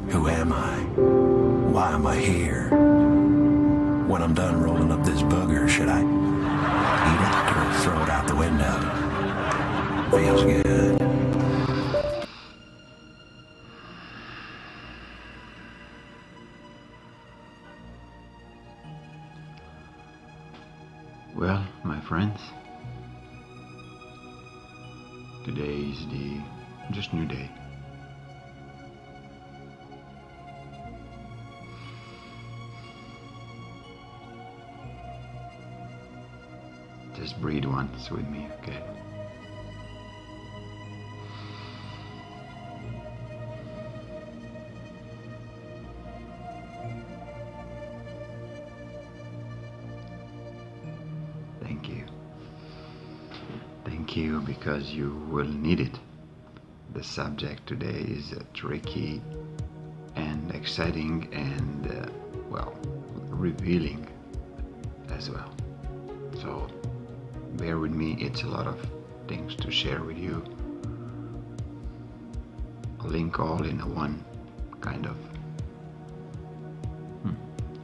Who am I? Why am I here? When I'm done rolling up this booger, should I eat it or throw it out the window? Feels good. Well, my friends, today is the just new day. Just breathe once with me, okay? Thank you. Thank you, because you will need it. The subject today is tricky and exciting and, revealing as well. So bear with me, it's a lot of things to share with you. I'll link all in a one kind of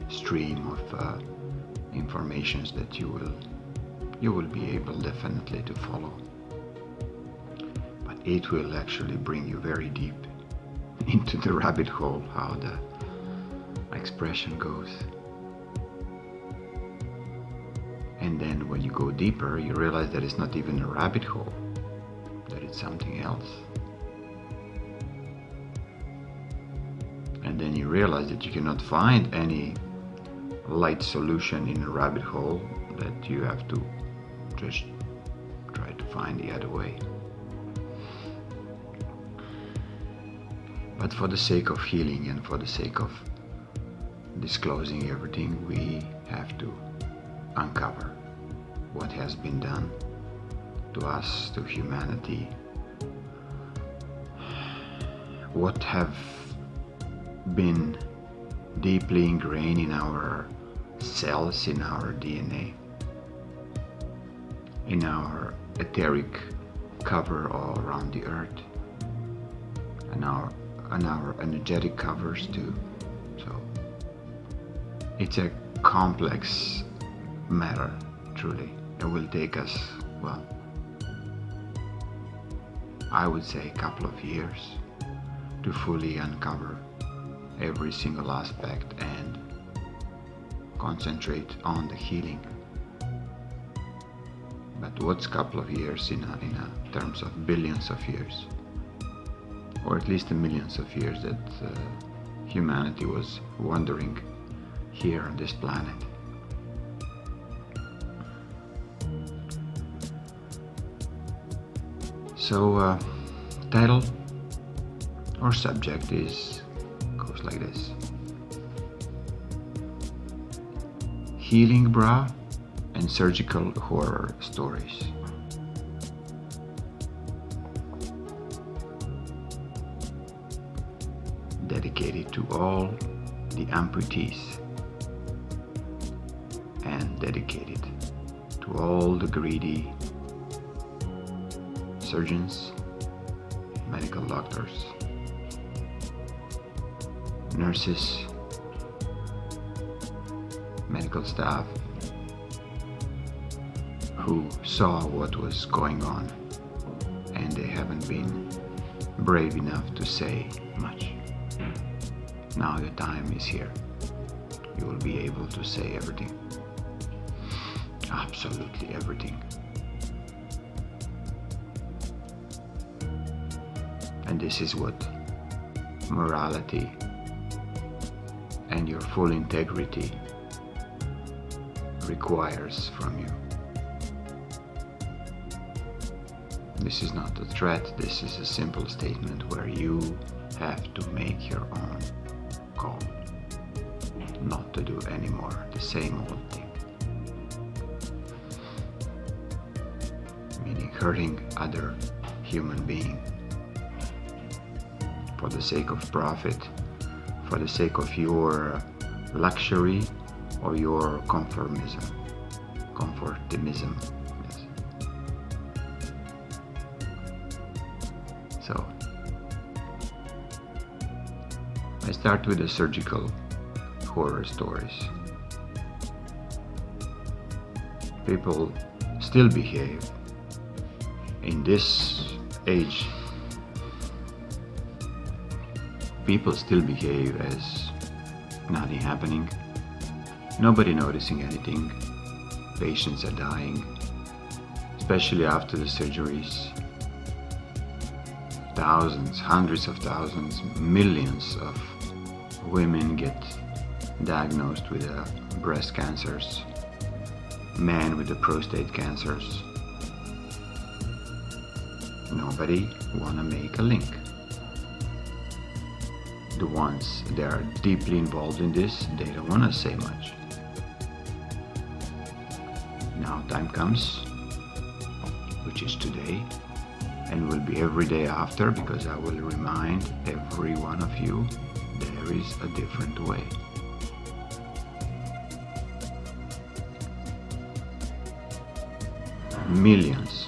stream of informations that you will be able definitely to follow. But it will actually bring you very deep into the rabbit hole, how the expression goes. And then when you go deeper, you realize that it's not even a rabbit hole, that it's something else. And then you realize that you cannot find any light solution in a rabbit hole, that you have to just try to find the other way. But for the sake of healing and for the sake of disclosing everything, we have to uncover what has been done to us, to humanity, what have been deeply ingrained in our cells, in our DNA, in our etheric cover all around the earth, and our energetic covers too. So it's a complex matter, truly. It will take us, I would say a couple of years to fully uncover every single aspect and concentrate on the healing. But what's a couple of years in terms of billions of years, or at least the millions of years that humanity was wandering here on this planet? So title or subject goes like this: Healing Bra and Surgical Horror Stories. Dedicated to all the amputees, and dedicated to all the greedy surgeons, medical doctors, nurses, medical staff who saw what was going on and they haven't been brave enough to say much. Now the time is here. You will be able to say everything. Absolutely everything. And this is what morality and your full integrity requires from you. This is not a threat, this is a simple statement where you have to make your own call not to do anymore the same old thing. Meaning hurting other human beings for the sake of profit, for the sake of your luxury or your conformism. Yes. So I start with the surgical horror stories. People still behave in this age. People still behave as nothing happening, nobody noticing anything. Patients are dying, especially after the surgeries. Thousands, hundreds of thousands, millions of women get diagnosed with breast cancers, men with the prostate cancers. Nobody wanna make a link. The ones that are deeply involved in this, they don't want to say much. Now time comes, which is today, and will be every day after, because I will remind every one of you there is a different way. Millions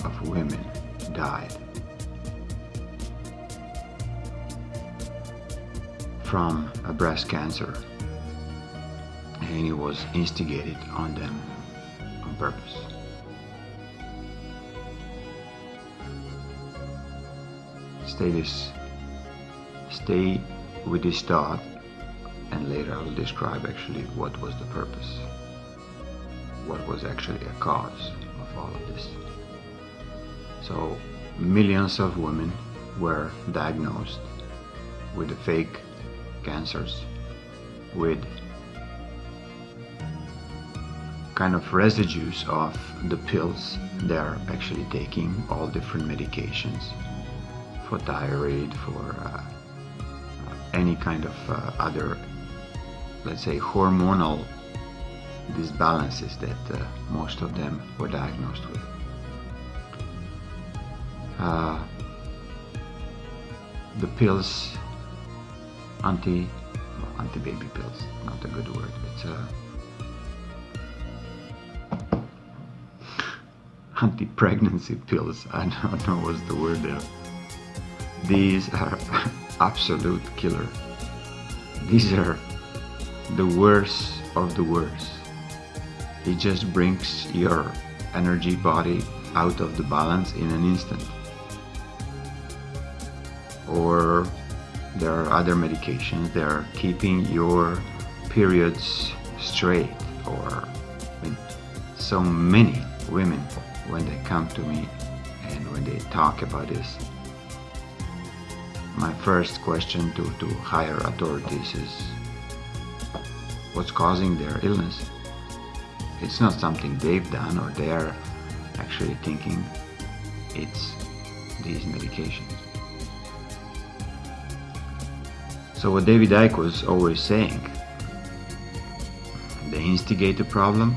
of women died from a breast cancer, and it was instigated on them on purpose. Stay with this thought, and later I will describe actually what was the purpose, what was actually a cause of all of this. So millions of women were diagnosed with the fake cancers, with kind of residues of the pills they're actually taking, all different medications for thyroid, for any kind of other, let's say, hormonal disbalances that most of them were diagnosed with. The pills, anti-baby pills, not a good word. It's anti-pregnancy pills. I don't know what's the word there. These are absolute killer. These are the worst of the worst. It just brings your energy body out of the balance in an instant. Or there are other medications that are keeping your periods straight. Or so many women, when they come to me and when they talk about this, my first question to higher authorities is, what's causing their illness? It's not something they've done or they're actually thinking, it's these medications. So what David Icke was always saying, they instigate the problem,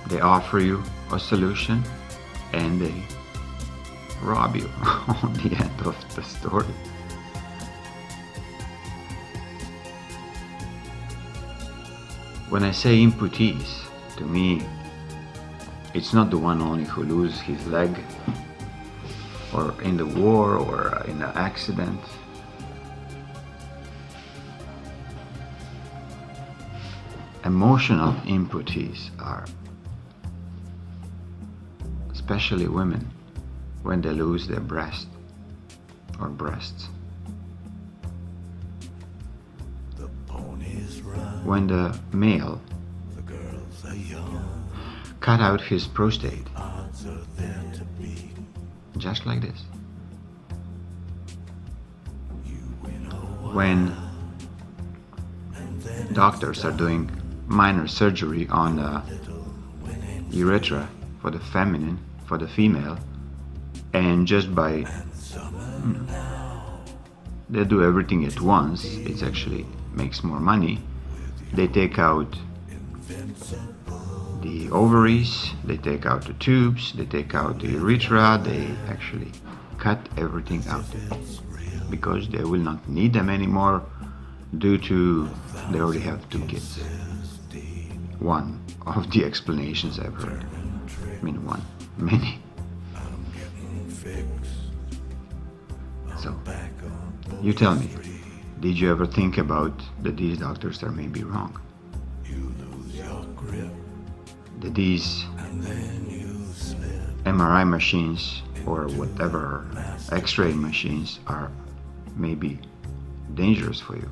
they offer you a solution, and they rob you on the end of the story. When I say amputees, to me, it's not the one only who loses his leg, or in the war, or in an accident. Emotional amputees are especially women when they lose their breast or breasts. The ponies run, When the male the girls are young, cut out his prostate, odds are there to be. just like this. You win a while, When and then doctors are doing minor surgery on the little winning urethra for the feminine, for the female, and just by summer now. they do everything at once, it actually makes more money. They take out Invincible. the ovaries, they take out the tubes, they take out the urethra, they actually cut everything out because they will not need them anymore due to they already have 2 kids. One of the explanations I've heard. I mean one, many. I'm getting fixed. You tell me, did you ever think about that these doctors are maybe wrong? That these MRI machines or whatever X-ray machines are maybe dangerous for you?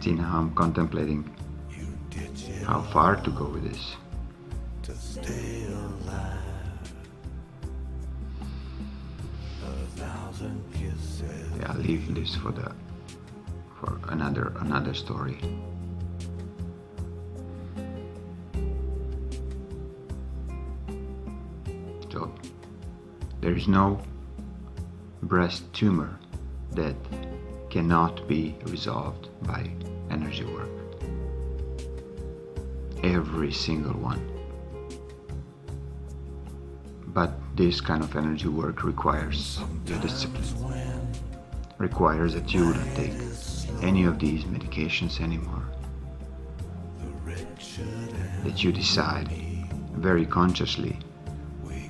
See, now I'm contemplating how far to go with this. Yeah, I'll leave this for another story. So there is no breast tumor that cannot be resolved by energy work. Every single one. But this kind of energy work requires your discipline. Requires that you don't take any of these medications anymore. That you decide very consciously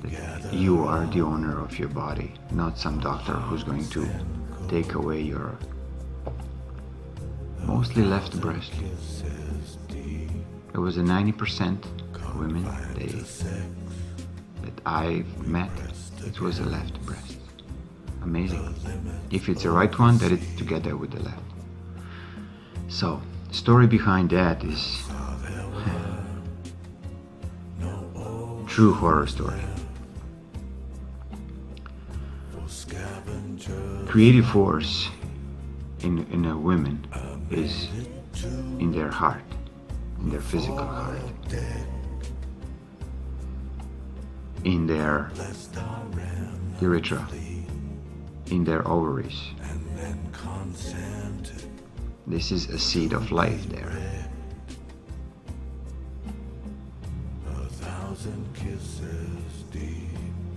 that you are the owner of your body, not some doctor who's going to take away your mostly left breast. It was a 90% women that I've met, it was a left breast. Amazing. If it's the right one, that it's together with the left. So, story behind that is true horror story. Creative force in a woman is in their heart, in their physical heart, in their urethra, in their ovaries. This is a seed of life there.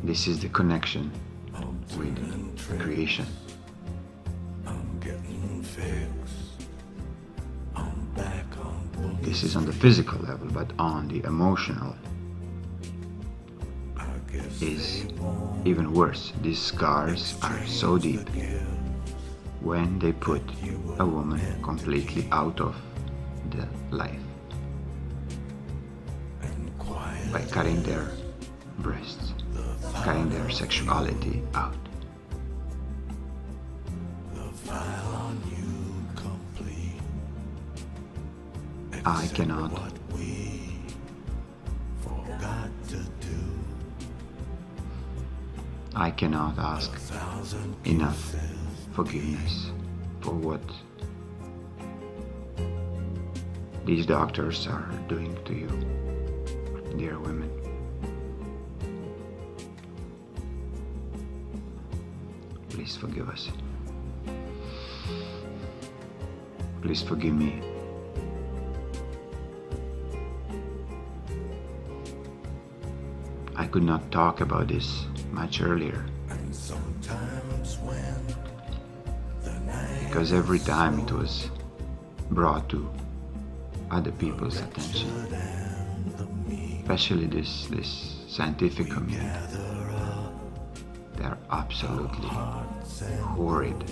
This is the connection with creation. This is on the physical level, but on the emotional is even worse. These scars are so deep when they put a woman completely out of the life by cutting their breasts, cutting their sexuality out. I cannot ask enough forgiveness for what these doctors are doing to you, dear women. Please forgive us. Please forgive me. I could not talk about this much earlier, because every time it was brought to other people's attention, especially this scientific community, they're absolutely horrid.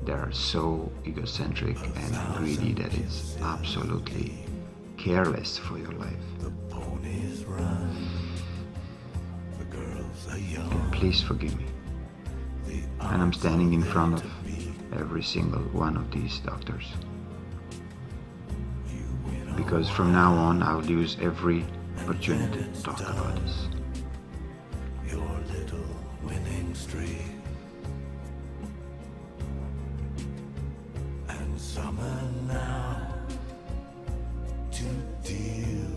They're so egocentric and greedy that it's absolutely careless for your life. And please forgive me. And I'm standing in front of every single one of these doctors, because from now on I'll use every opportunity to talk about this. Your little winning streak, and summer now to deal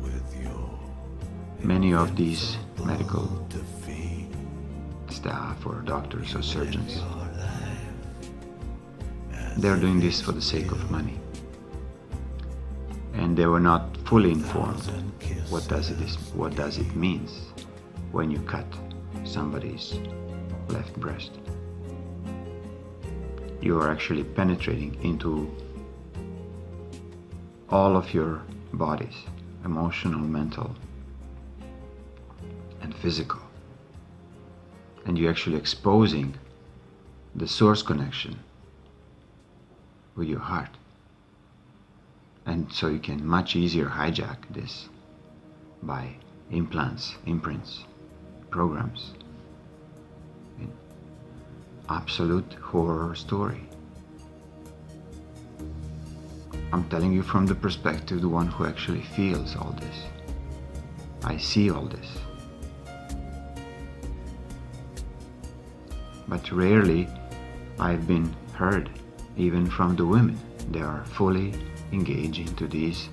with your Many of these medical staff or doctors or surgeons, they're doing this for the sake of money, and they were not fully informed what does it means when you cut somebody's left breast. You are actually penetrating into all of your bodies, emotional, mental, and physical. And you're actually exposing the source connection with your heart. And so you can much easier hijack this by implants, imprints, programs. Absolute horror story. I'm telling you from the perspective of the one who actually feels all this. I see all this. But rarely I've been heard, even from the women. They are fully engaged into these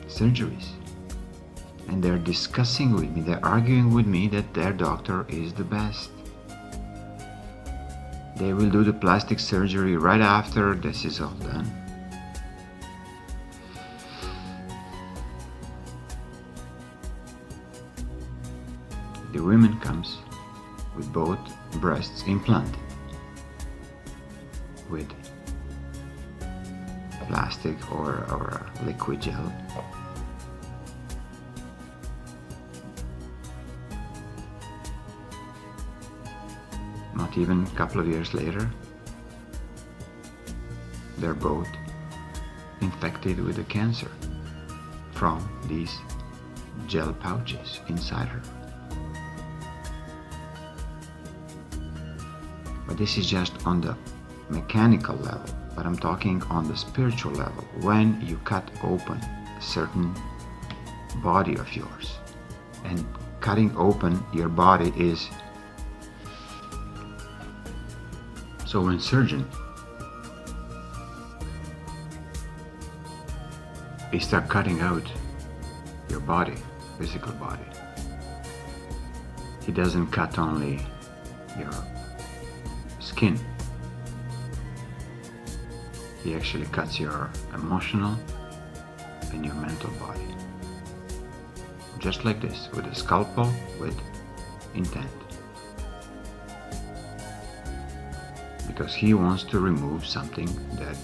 surgeries. And they're discussing with me, they're arguing with me that their doctor is the best. They will do the plastic surgery right after this is all done. The woman comes with both breasts implanted with plastic or a liquid gel. Not even a couple of years later, they're both infected with the cancer from these gel pouches inside her. But this is just on the mechanical level, but I'm talking on the spiritual level. When you cut open a certain body of yours, and cutting open your body is, so when surgeon he start cutting out your body, physical body, he doesn't cut only your skin. He actually cuts your emotional and your mental body. Just like this, with a scalpel, with intent. Because he wants to remove something that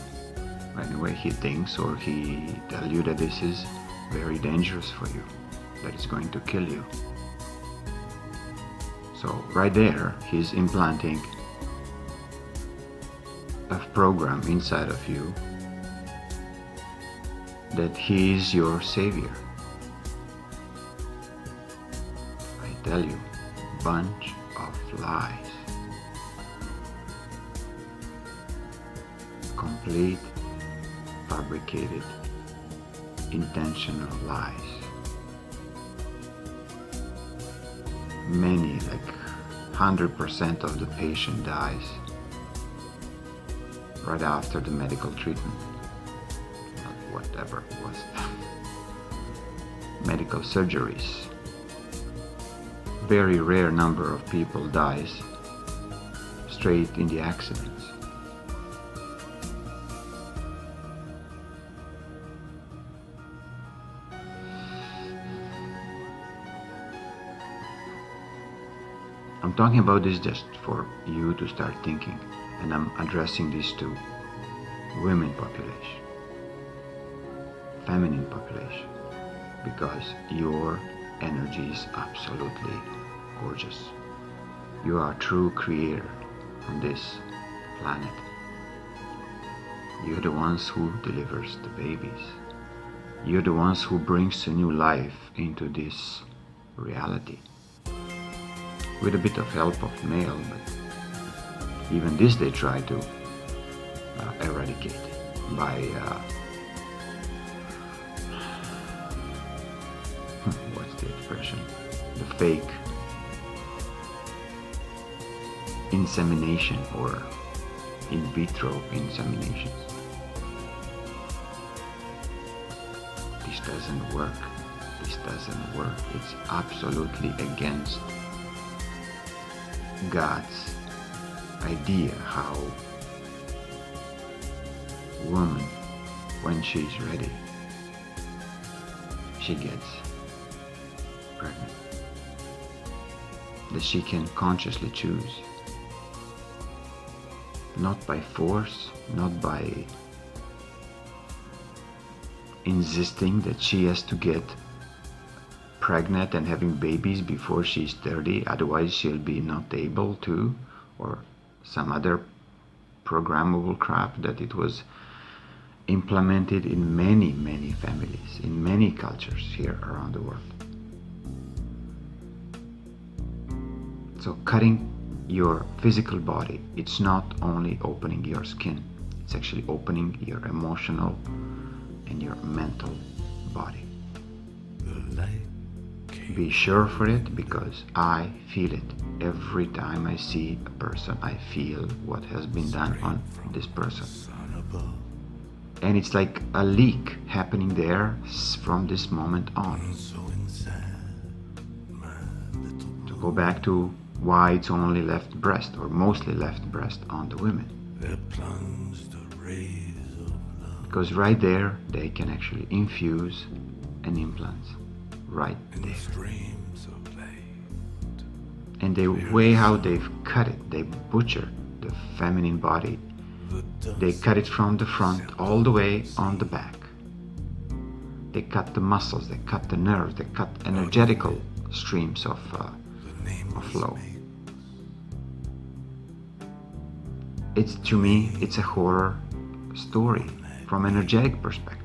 anyway he thinks, or he tell you that this is very dangerous for you, that it's going to kill you. So right there, he's implanting a program inside of you that he is your savior. I tell you, bunch of lies. Complete, fabricated, intentional lies. Many, like 100% of the patient dies right after the medical treatment, whatever it was. Medical surgeries. Very rare number of people dies straight in the accidents. I'm talking about this just for you to start thinking, and I'm addressing this to women population, feminine population, because your energy is absolutely gorgeous. You are a true creator on this planet. You're the ones who delivers the babies. You're the ones who brings a new life into this reality. With a bit of help of male, but even this they try to eradicate by what's the expression? The fake insemination or in vitro inseminations. This doesn't work. This doesn't work. It's absolutely against God's idea how woman, when she's ready, she gets pregnant. That she can consciously choose. Not by force, not by insisting that she has to get pregnant and having babies before she's 30, otherwise she'll be not able to, or some other programmable crap that it was implemented in many families, in many cultures here around the world. So cutting your physical body, it's not only opening your skin, it's actually opening your emotional and your mental body. Be sure for it, because I feel it. Every time I see a person, I feel what has been done on this person. And it's like a leak happening there from this moment on. To go back to why it's only left breast, or mostly left breast on the women. Because right there, they can actually infuse an implant. Right there. And the way how they've cut it, they butchered the feminine body. They cut it from the front all the way on the back. They cut the muscles, they cut the nerves, they cut energetical streams of flow. It's, to me, it's a horror story from an energetic perspective.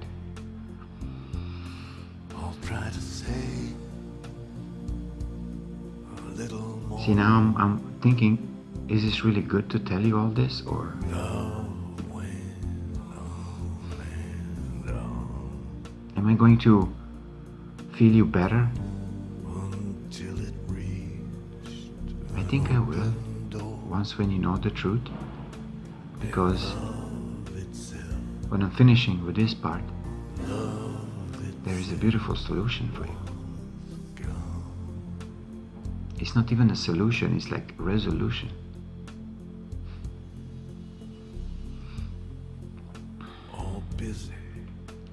See, now I'm thinking, is this really good to tell you all this, or am I going to feel you better? I think I will, once when you know the truth, because when I'm finishing with this part, there is a beautiful solution for you. It's not even a solution, it's like resolution.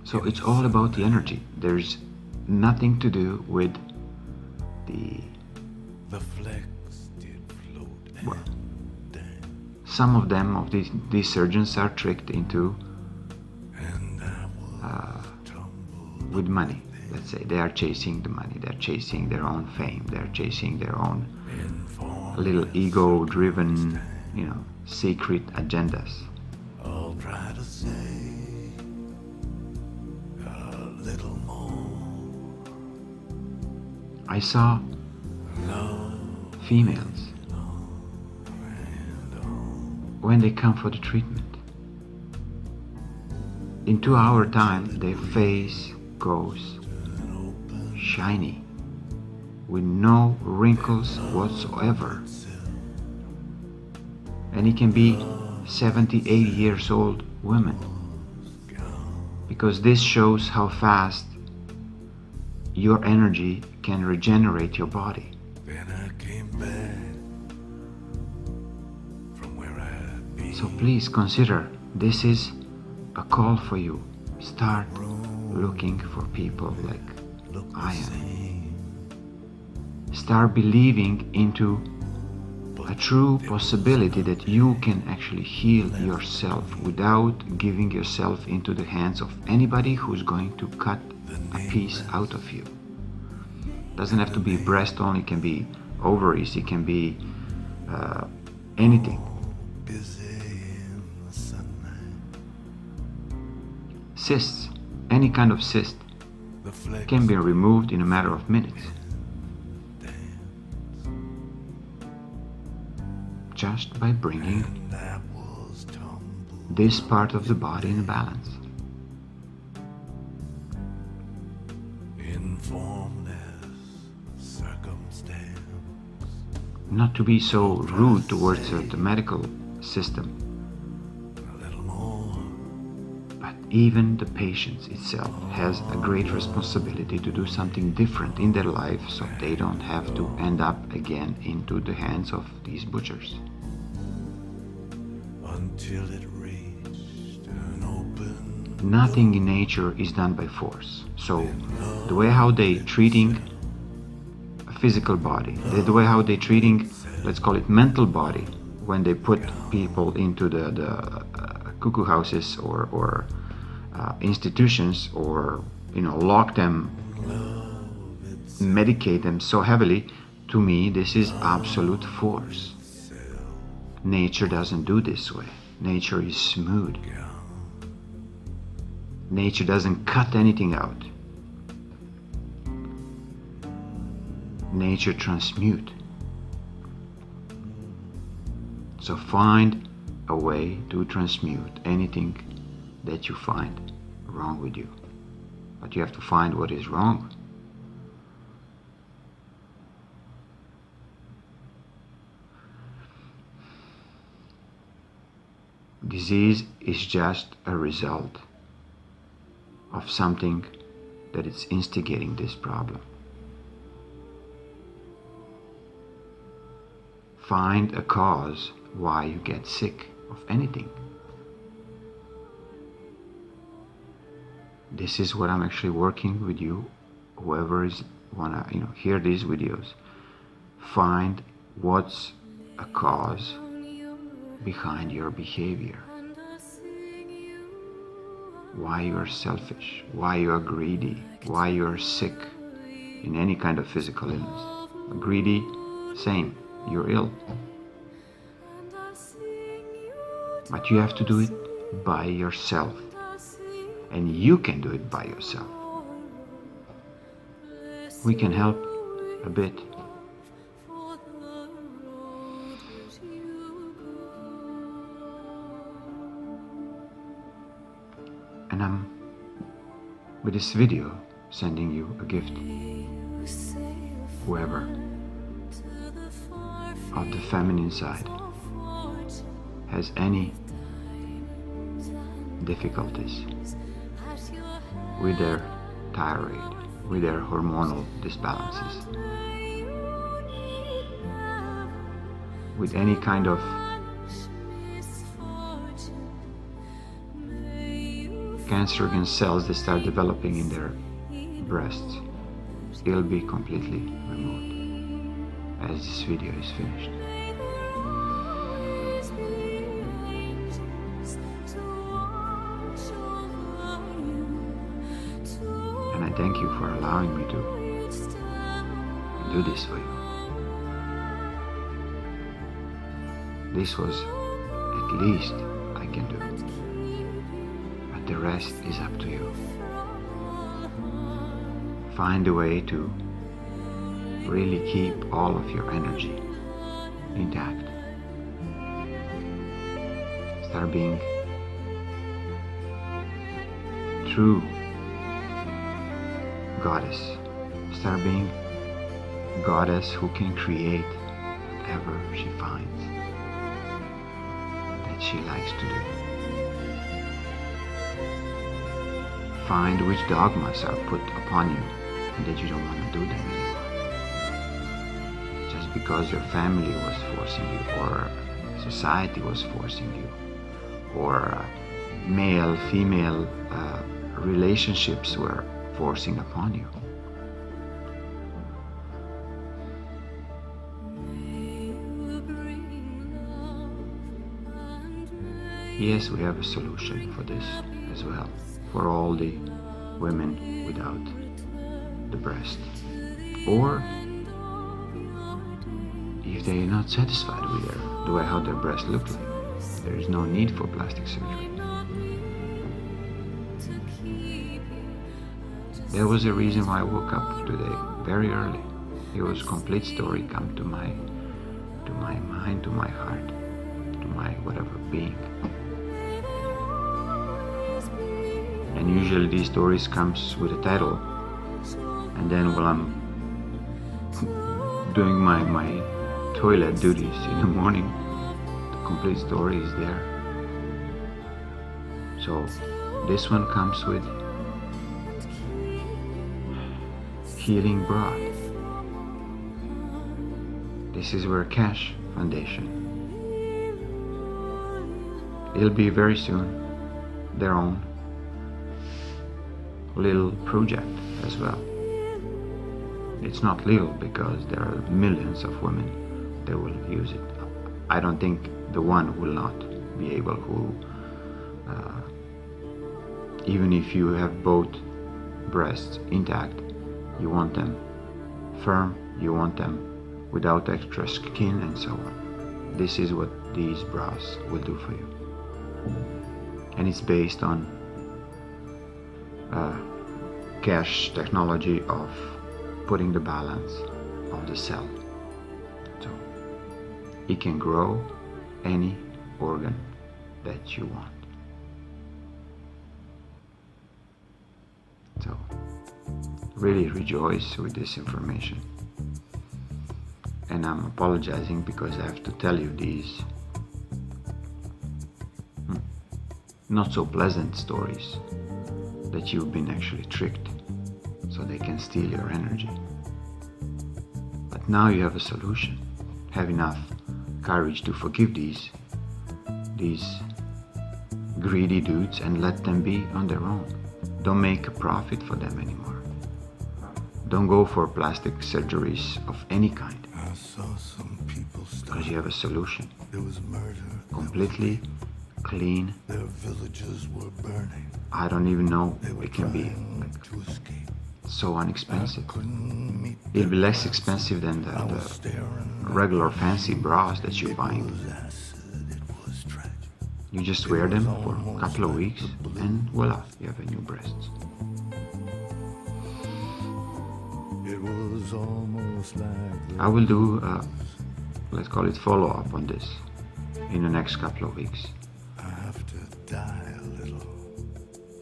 So it's all about the energy. There's nothing to do with the well, some of them, of these surgeons, are tricked into with money. Let's say they are chasing the money, they're chasing their own fame, they're chasing their own little ego-driven, secret agendas. I'll try to say a little more. I saw females when they come for the treatment. In 2 hour time, their face goes shiny, with no wrinkles whatsoever. And it can be 70, 80 years old women. Because this shows how fast your energy can regenerate your body. Then I came back from where I'd been. So please consider, this is a call for you. Start looking for people like I am. Start believing into a true possibility that you can actually heal yourself without giving yourself into the hands of anybody who's going to cut a piece out of you. Doesn't have to be breast only, it can be ovaries, it can be anything. Cysts, any kind of cyst, can be removed in a matter of minutes. Just by bringing this part of the body in balance. Not to be so rude towards the medical system, but even the patient itself has a great responsibility to do something different in their life, so they don't have to end up again into the hands of these butchers. Until it reached an open. Nothing in nature is done by force. So the way how they treating a physical body, the way how they treating, let's call it mental body, when they put people into the cuckoo houses or institutions, or lock them, medicate them so heavily. To me, this is absolute force. Nature doesn't do this way. Nature is smooth. Nature doesn't cut anything out. Nature transmute. So find a way to transmute anything that you find wrong with you. But you have to find what is wrong. Disease is just a result of something that is instigating this problem. Find a cause why you get sick of anything. This is what I'm actually working with you, whoever is wanna hear these videos. Find what's a cause behind your behavior. Why you are selfish, why you are greedy, why you are sick in any kind of physical illness. Greedy, same, you're ill. But you have to do it by yourself. And you can do it by yourself. We can help a bit. And I'm, with this video, sending you a gift. Whoever of the feminine side has any difficulties with their thyroid, with their hormonal disbalances, with any kind of cancerous cells that start developing in their breasts, it'll be completely removed as this video is finished. And I thank you for allowing me to do this for you. This was at least I can do. But the rest is up to you. Find a way to really keep all of your energy intact. Start being true goddess. Start being goddess who can create whatever she finds that she likes to do. Find which dogmas are put upon you and that you don't want to do them anymore. Just because your family was forcing you, or society was forcing you, or male-female relationships were forcing upon you. Yes, we have a solution for this as well, for all the women without the breast. Or if they are not satisfied with the way how their breast looks like, there is no need for plastic surgery. There was a reason why I woke up today very early. It was a complete story come to my mind, to my heart, to my whatever being. And usually these stories comes with a title, and then while I'm doing my toilet duties in the morning, the complete story is there. So this one comes with healing broth. This is where Cash Foundation, it'll be very soon their own little project as well. It's not little because there are millions of women that will use it. I don't think the one will not be able who Even if you have both breasts intact, you want them firm, you want them without extra skin and so on. This is what these bras will do for you. And it's based on cash technology of putting the balance of the cell. So it can grow any organ that you want. So really rejoice with this information. And I'm apologizing because I have to tell you these not so pleasant stories that you've been actually tricked so they can steal your energy. But now you have a solution. Have enough courage to forgive these greedy dudes and let them be on their own. Don't make a profit for them anymore. Don't go for plastic surgeries of any kind. I saw some people Because you have a solution. There was murder. Completely clean. Their villages were burning. I don't even know They were it can be trying to escape. so inexpensive. Couldn't meet It'll be less expensive than I was the staring. regular fancy bras that you're It buying. was acid. It was tragic. You just wear them for a couple of weeks and voila, you have a new breasts. It was almost like I will do, let's call it follow-up on this in the next couple of weeks. I have to die a little.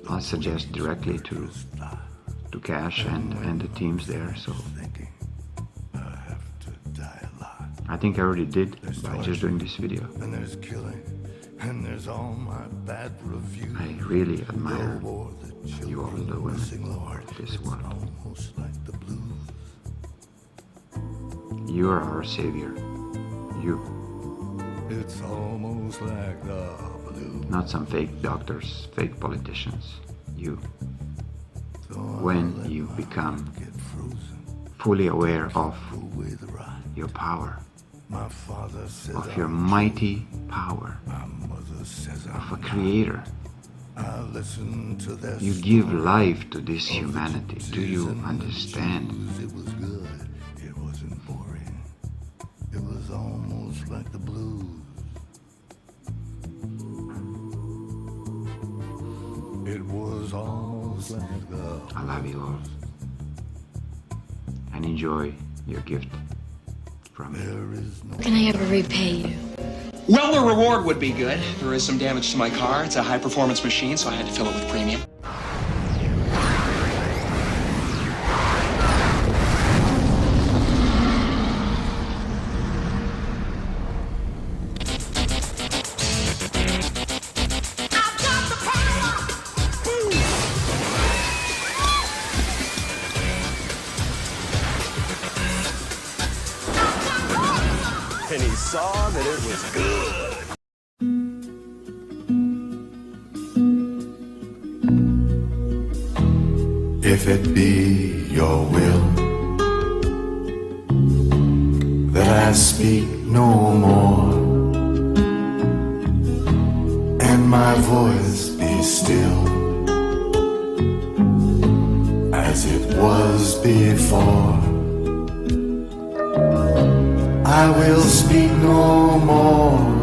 I'll suggest directly to Cash and the teams there. So Thinking I have to die a lot. I think I already did by just doing this video. And there's killing. And there's all my bad reviews. I really admire War the you all, children the women missing, Lord. of this It's world. almost like the blues. You are our savior. You, It's almost like the blues. not some fake doctors, fake politicians. You, So when I'll let you my become heart get frozen fully aware of away the rot. your power, My father says of your I'm mighty power, my mother says of a I'm creator. I listen to their You give story life to this of the humanity. Do gypsies you and the understand? Jews. It was good. It wasn't boring. It was almost like the blues. It was almost like the I love you all. And enjoy your gift from me. there is no Can I ever repay you? Well, the reward would be good. There is some damage to my car. It's a high-performance machine, so I had to fill it with premium. And he saw that it was good. If it be your will that I speak no more, and my voice be still as it was before, I will speak no more.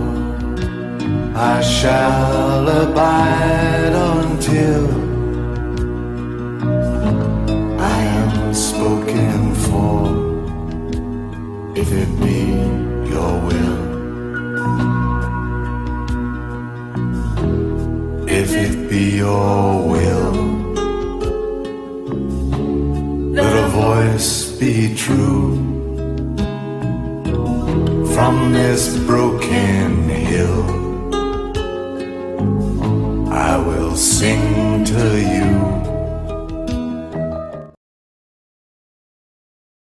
I shall abide until I am spoken for, if it be your will. If it be your will that a voice be true from this broken hill, I will sing to you